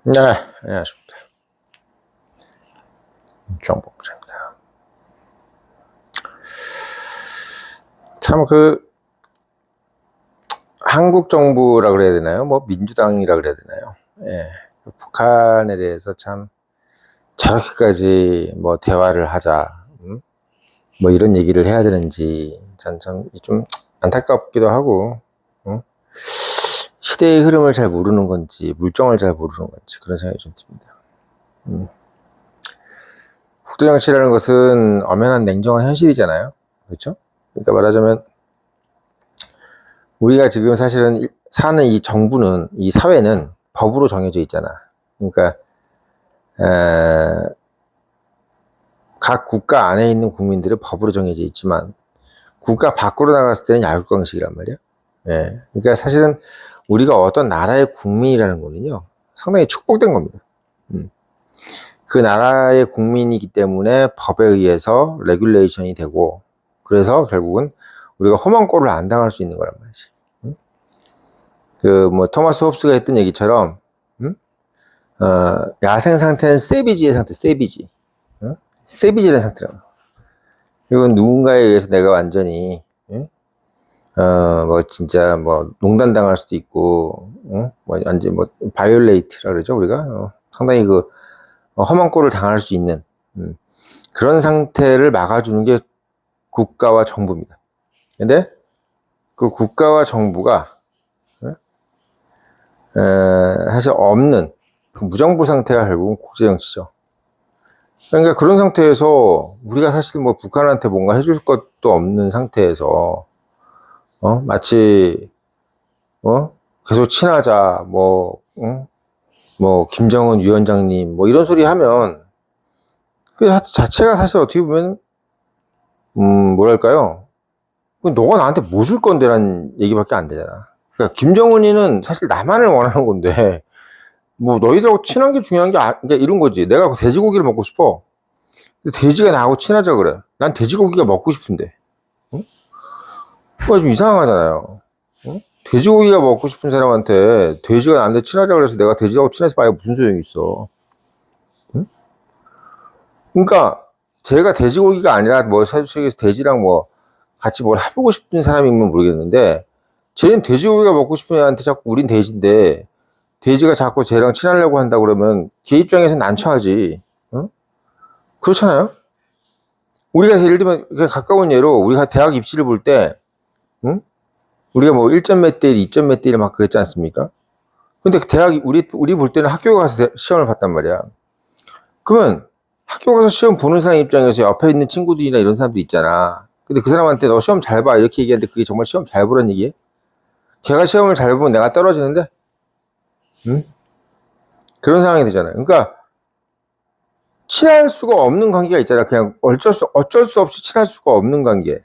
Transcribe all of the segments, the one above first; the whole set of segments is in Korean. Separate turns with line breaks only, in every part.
네, 안녕하십니까. 정복자입니다. 참, 한국 정부라 그래야 되나요? 뭐, 민주당이라 그래야 되나요? 예. 북한에 대해서 참, 저렇게까지 뭐, 대화를 하자, 뭐, 이런 얘기를 해야 되는지, 전 참, 좀 안타깝기도 하고, 시대의 흐름을 잘 모르는 건지, 물정을 잘 모르는 건지, 그런 생각이 좀 듭니다. 국도정치라는 것은 엄연한 냉정한 현실이잖아요. 그렇죠? 그러니까 말하자면, 우리가 지금 사실은 사는 이 정부는, 이 사회는 법으로 정해져 있잖아. 그러니까 각 국가 안에 있는 국민들은 법으로 정해져 있지만 국가 밖으로 나갔을 때는 야육강식이란 말이야. 예. 그러니까 사실은 우리가 어떤 나라의 국민이라는 거는요, 상당히 축복된 겁니다. 그 나라의 국민이기 때문에 법에 의해서 레귤레이션이 되고, 그래서 결국은 우리가 험한 꼴을 안 당할 수 있는 거란 말이지. 토마스 홉스가 했던 얘기처럼, 야생 상태는 세비지의 상태, 세비지. 세비지의 상태라고. 이건 누군가에 의해서 내가 완전히, 진짜, 농단 당할 수도 있고, 완전 바이올레이트라 그러죠, 우리가. 상당히 험한 꼴을 당할 수 있는, 그런 상태를 막아주는 게 국가와 정부입니다. 근데, 그 국가와 정부가, 사실 없는, 그 무정부 상태가 결국은 국제정치죠. 그러니까 그런 상태에서 우리가 사실 뭐 북한한테 뭔가 해줄 것도 없는 상태에서 마치 계속 친하자 김정은 위원장님 뭐 이런 소리 하면 그 자체가 사실 어떻게 보면 뭐랄까요? 너가 나한테 뭐 줄 건데라는 얘기밖에 안 되잖아. 그러니까 김정은이는 사실 나만을 원하는 건데 뭐 너희들하고 친한 게 중요한 게 그러니까 이런 거지. 내가 돼지고기를 먹고 싶어. 돼지가 나하고 친하자 그래. 난 돼지고기가 먹고 싶은데. 그거 좀 이상하잖아요. 돼지고기가 먹고 싶은 사람한테 돼지가 나한테 친하자 그래서 내가 돼지하고 친해서 봐야 무슨 소용이 있어. 그러니까 제가 돼지고기가 아니라 뭐 사주sek에서 돼지랑 뭐 같이 뭘 해보고 싶은 사람이면 모르겠는데 쟤는 돼지고기가 먹고 싶은 애한테 자꾸 우린 돼지인데 돼지가 자꾸 쟤랑 친하려고 한다 그러면 걔 입장에서는 난처하지. 그렇잖아요? 우리가 예를 들면 가까운 예로 우리가 대학 입시를 볼 때 우리가 뭐 1점 몇 대 1, 2점 몇 대 1 막 그랬지 않습니까? 근데 대학 우리 볼 때는 학교 가서 시험을 봤단 말이야. 그러면 학교 가서 시험 보는 사람 입장에서 옆에 있는 친구들이나 이런 사람도 있잖아. 근데 그 사람한테 너 시험 잘 봐 이렇게 얘기하는데 그게 정말 시험 잘 보란 얘기예요? 걔가 시험을 잘 보면 내가 떨어지는데? 그런 상황이 되잖아요. 그러니까 친할 수가 없는 관계가 있잖아. 그냥 어쩔 수 없이 친할 수가 없는 관계.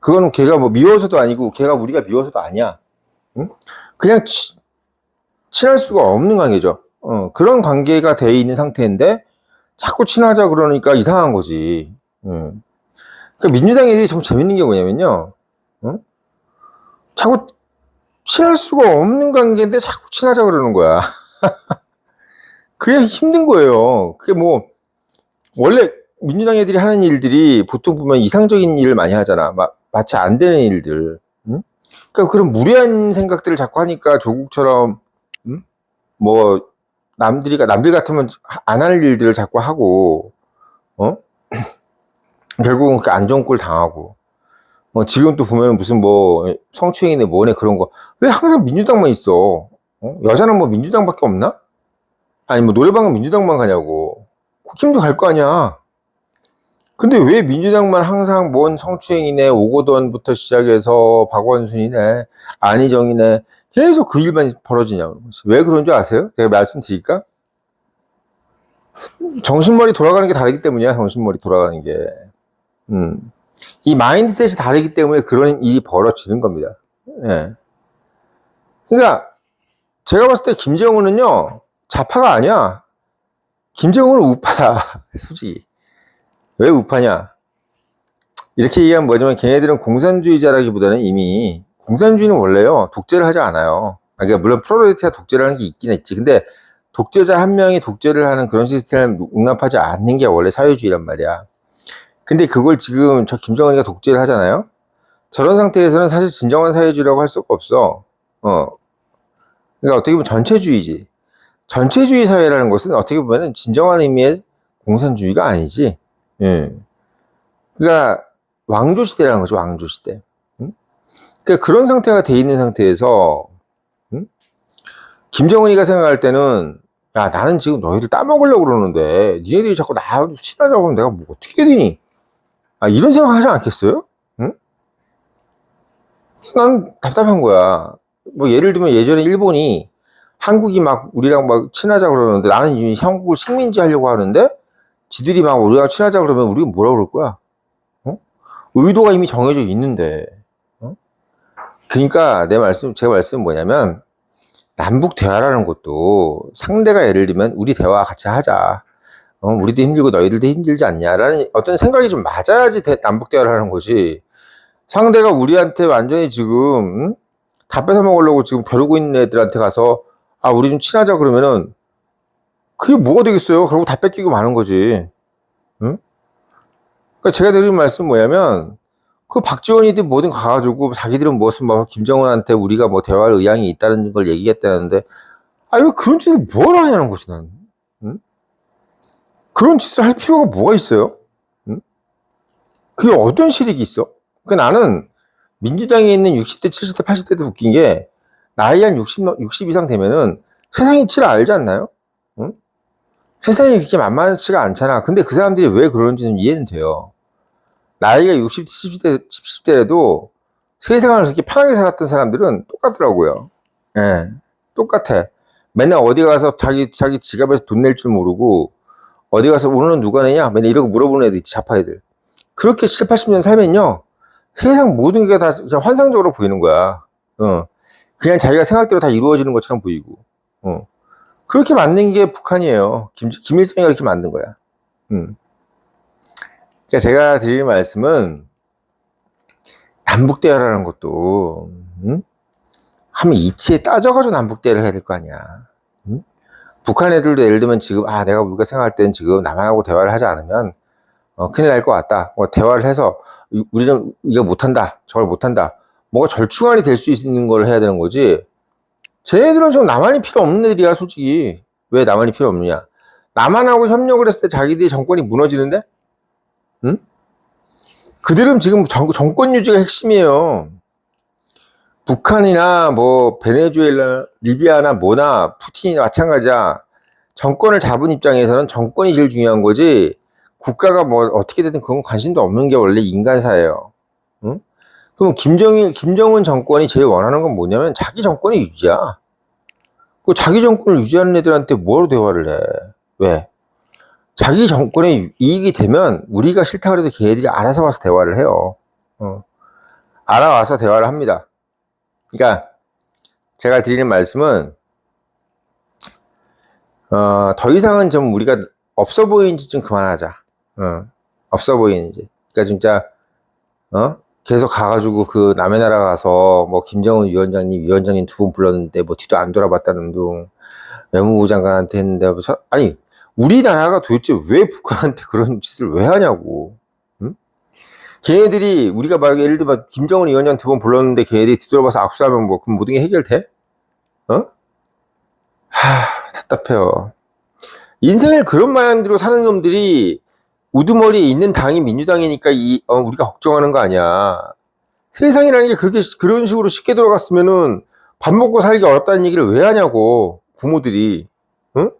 그거는 걔가 뭐 미워서도 아니고 걔가 우리가 미워서도 아니야. 그냥 친할 수가 없는 관계죠. 그런 관계가 돼 있는 상태인데 자꾸 친하자 그러니까 이상한 거지. 그러니까 민주당 애들이 참 재밌는 게 뭐냐면요. 자꾸 친할 수가 없는 관계인데 자꾸 친하자 그러는 거야. 그게 힘든 거예요. 그게 뭐 원래 민주당 애들이 하는 일들이 보통 보면 이상적인 일을 많이 하잖아. 마치 안 되는 일들. 그러니까 그런 무리한 생각들을 자꾸 하니까 조국처럼 뭐 남들 같으면 안 할 일들을 자꾸 하고 결국은 그 안 좋은 꼴 당하고 지금 또 보면 무슨 뭐 성추행이네 뭐네 그런 거 왜 항상 민주당만 있어? 여자는 뭐 민주당밖에 없나? 아니 뭐 노래방은 민주당만 가냐고. 국힘도 갈 거 아니야. 근데 왜 민주당만 항상 뭔 성추행이네 오거돈부터 시작해서 박원순이네 안희정이네 계속 그 일만 벌어지냐고. 왜 그런 줄 아세요? 제가 말씀드릴까? 정신머리 돌아가는 게 다르기 때문이야. 정신머리 돌아가는 게. 이 마인드셋이 다르기 때문에 그런 일이 벌어지는 겁니다. 예. 그러니까 제가 봤을 때 김정은은요 좌파가 아니야. 김정은은 우파야. 솔직히. 왜 우파냐? 이렇게 얘기하면 뭐냐면 걔네들은 공산주의자라기보다는 이미 공산주의는 원래요 독재를 하지 않아요. 그러니까 물론 프롤레타리아 독재라는 게 있긴 했지. 근데 독재자 한 명이 독재를 하는 그런 시스템을 용납하지 않는 게 원래 사회주의란 말이야. 근데 그걸 지금 저 김정은이가 독재를 하잖아요. 저런 상태에서는 사실 진정한 사회주의라고 할 수가 없어. 그러니까 어떻게 보면 전체주의지. 전체주의 사회라는 것은 어떻게 보면 진정한 의미의 공산주의가 아니지. 그러니까 왕조시대라는 거죠, 왕조시대. 그러니까 그런 상태가 돼 있는 상태에서 김정은이가 생각할 때는 야, 나는 지금 너희들 따먹으려고 그러는데 니네들이 자꾸 나 친하자고 하면 내가 뭐 어떻게 해야 되니? 이런 생각 하지 않겠어요? 응? 난 답답한 거야. 뭐 예를 들면 예전에 일본이 한국이 막 우리랑 막 친하자 그러는데 나는 이미 한국을 식민지 하려고 하는데 지들이 막 우리랑 친하자 그러면 우리가 뭐라 그럴 거야? 의도가 이미 정해져 있는데. 그러니까 제가 말씀은 뭐냐면 남북 대화라는 것도 상대가 예를 들면 우리 대화 같이 하자. 우리도 힘들고 너희들도 힘들지 않냐라는 어떤 생각이 좀 맞아야지 남북 대화를 하는 거지. 상대가 우리한테 완전히 지금 다 뺏어 먹으려고 지금 벼르고 있는 애들한테 가서 우리 좀 친하자 그러면은 그게 뭐가 되겠어요? 결국 다 뺏기고 마는 거지. 응? 그러니까 제가 드리는 말씀은 뭐냐면 그 박지원이들 뭐든 가가지고 자기들은 무슨 뭐 김정은한테 우리가 뭐 대화할 의향이 있다는 걸 얘기했다는데 왜 그런 짓을 뭘 하냐는 거지 난. 응? 그런 짓을 할 필요가 뭐가 있어요? 응? 그게 어떤 실익이 있어? 그러니까 나는 민주당에 있는 60대, 70대, 80대도 웃긴 게 나이 한 60 이상 되면은 세상이 칠 알지 않나요? 응? 세상이 그렇게 만만치가 않잖아. 근데 그 사람들이 왜 그런지는 이해는 돼요. 나이가 60, 70대에도 세상을 그렇게 편하게 살았던 사람들은 똑같더라고요. 예, 똑같아. 맨날 어디 가서 자기 지갑에서 돈 낼 줄 모르고 어디 가서 오늘은 누가 내냐? 맨날 이러고 물어보는 애들 있지, 자파 애들. 그렇게 7, 80년 살면요. 세상 모든 게 다 그냥 환상적으로 보이는 거야. 그냥 자기가 생각대로 다 이루어지는 것처럼 보이고. 그렇게 만든 게 북한이에요. 김일성이가 그렇게 만든 거야. 그러니까 제가 드릴 말씀은 남북대화라는 것도 하면 이치에 따져가지고 남북대화를 해야 될 거 아니야. 북한 애들도 예를 들면 지금 우리가 생각할 때는 지금 남한하고 대화를 하지 않으면 큰일 날 것 같다. 대화를 해서 우리는 이거 못한다. 저걸 못한다. 뭐가 절충안이 될 수 있는 걸 해야 되는 거지. 쟤네들은 좀 남한이 필요 없는 애들이야, 솔직히. 왜 남한이 필요 없느냐? 남한하고 협력을 했을 때 자기들이 정권이 무너지는데? 응? 그들은 지금 정권 유지가 핵심이에요. 북한이나 뭐 베네수엘라, 리비아나 뭐나 푸틴이 마찬가지야. 정권을 잡은 입장에서는 정권이 제일 중요한 거지. 국가가 뭐 어떻게 되든 그건 관심도 없는 게 원래 인간사예요. 응? 그럼 김정은 정권이 제일 원하는 건 뭐냐면 자기 정권의 유지야. 그 자기 정권을 유지하는 애들한테 뭐로 대화를 해? 왜? 자기 정권에 이익이 되면 우리가 싫다 그래도 걔네들이 알아서 와서 대화를 해요. 알아와서 대화를 합니다. 그러니까 제가 드리는 말씀은 더 이상은 좀 우리가 없어 보이는지 좀 그만하자. 없어 보이는지. 그러니까 진짜 계속 가가지고 그 남의 나라 가서 뭐 김정은 위원장님 2번 불렀는데 뭐 뒤도 안 돌아봤다는 둥 외무부 장관한테 했는데 아니 우리나라가 도대체 왜 북한한테 그런 짓을 왜 하냐고. 응? 걔네들이 우리가 막 예를 들면 김정은 위원장 2번 불렀는데 걔네들이 뒤돌아봐서 악수하면 뭐 그럼 모든 게 해결돼? 답답해요. 인생을 그런 마인드로 사는 놈들이 우두머리에 있는 당이 민주당이니까 우리가 걱정하는 거 아니야. 세상이라는 게 그런 식으로 쉽게 돌아갔으면은 밥 먹고 살기 어렵다는 얘기를 왜 하냐고, 부모들이. 응?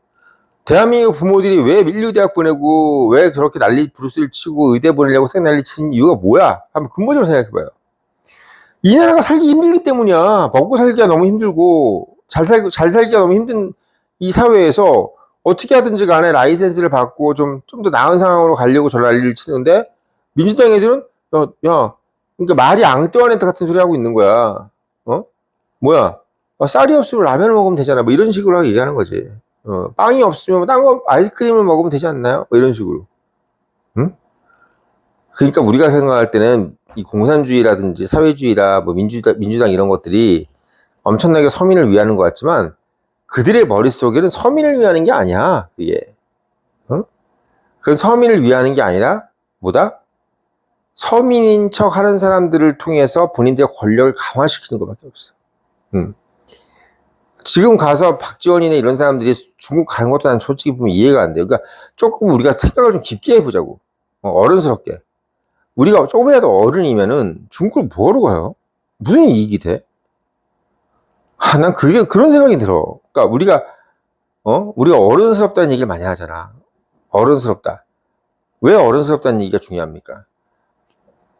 대한민국 부모들이 왜 민류대학 보내고, 왜 저렇게 브루스를 치고 의대 보내려고 생난리 치는 이유가 뭐야? 한번 근본적으로 생각해봐요. 이 나라가 살기 힘들기 때문이야. 먹고 살기가 너무 힘들고, 잘 살기가 너무 힘든 이 사회에서 어떻게 하든지 간에 라이센스를 받고 좀 더 나은 상황으로 가려고 저런 난리를 치는데, 민주당 애들은, 그러니까 말이 앙뚜아네트 같은 소리 하고 있는 거야. 뭐야? 쌀이 없으면 라면을 먹으면 되잖아. 뭐 이런 식으로 얘기하는 거지. 빵이 없으면 딴 거 아이스크림을 먹으면 되지 않나요? 뭐 이런 식으로. 응? 그러니까 우리가 생각할 때는 이 공산주의라든지 사회주의라 뭐 민주당 이런 것들이 엄청나게 서민을 위하는 것 같지만 그들의 머릿속에는 서민을 위하는 게 아니야, 그게. 어? 그건 서민을 위하는 게 아니라, 뭐다? 서민인 척 하는 사람들을 통해서 본인들의 권력을 강화시키는 것밖에 없어. 지금 가서 박지원이나 이런 사람들이 중국 가는 것도 난 솔직히 보면 이해가 안 돼요. 그러니까 조금 우리가 생각을 좀 깊게 해보자고. 어른스럽게. 우리가 조금이라도 어른이면은 중국을 뭐하러 가요? 무슨 이익이 돼? 난 그런 생각이 들어. 그러니까 우리가 어른스럽다는 얘기를 많이 하잖아. 어른스럽다. 왜 어른스럽다는 얘기가 중요합니까?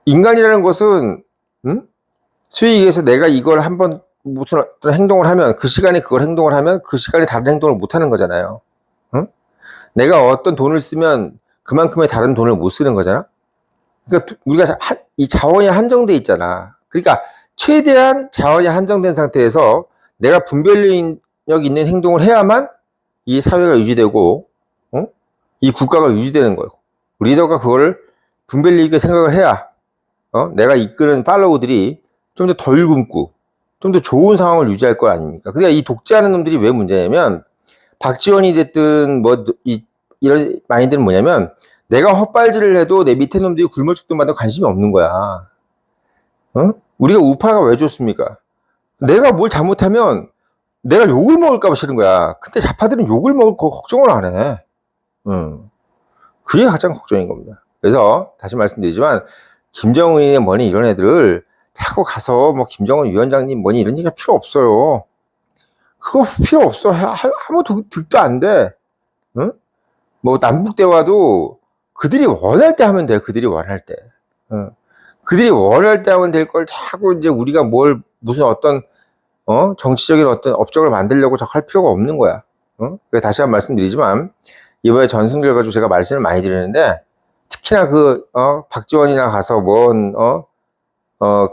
인간이라는 것은, 소위 얘기해서 내가 이걸 한번 무슨 어떤 행동을 하면, 그 시간에 그걸 행동을 하면 그 시간에 다른 행동을 못 하는 거잖아요. 응? 내가 어떤 돈을 쓰면 그만큼의 다른 돈을 못 쓰는 거잖아? 그러니까 우리가 이 자원이 한정돼 있잖아. 그러니까 최대한 자원이 한정된 상태에서 내가 분별력 있는 행동을 해야만 이 사회가 유지되고, 이 국가가 유지되는 거예요. 리더가 그거를 분별력 있게 생각을 해야, 내가 이끄는 팔로우들이 좀 더 덜 굶고, 좀 더 좋은 상황을 유지할 거 아닙니까? 그러니까 이 독재하는 놈들이 왜 문제냐면, 박지원이 됐든, 이런 마인드는 뭐냐면, 내가 헛발질을 해도 내 밑에 놈들이 굶어 죽든 마든 관심이 없는 거야. 우리가 우파가 왜 좋습니까? 내가 뭘 잘못하면 내가 욕을 먹을까 봐 싫은 거야. 근데 좌파들은 욕을 먹을 거 걱정을 안 해. 그게 가장 걱정인 겁니다. 그래서 다시 말씀드리지만 김정은이나 뭐니 이런 애들을 자꾸 가서 뭐 김정은 위원장님 뭐니 이런 얘기가 필요 없어요. 그거 필요 없어. 아무 득도 안 돼. 뭐 남북 대화도 그들이 원할 때 하면 돼. 그들이 원할 때. 그들이 원할 때 하면 될 걸 자꾸 이제 우리가 무슨 어떤 정치적인 어떤 업적을 만들려고 자꾸 할 필요가 없는 거야. 다시 한번 말씀드리지만 이번에 전승절 가지고 제가 말씀을 많이 드리는데 특히나 박지원이나 가서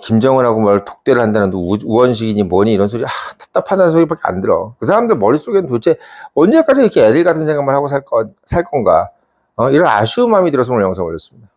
김정은하고 뭘 독대를 한다는 우원식이니 뭐니 이런 소리 답답하다는 소리밖에 안 들어. 그 사람들 머릿속에는 도대체 언제까지 이렇게 애들 같은 생각만 하고 살 건가? 이런 아쉬운 마음이 들어서 오늘 영상 올렸습니다.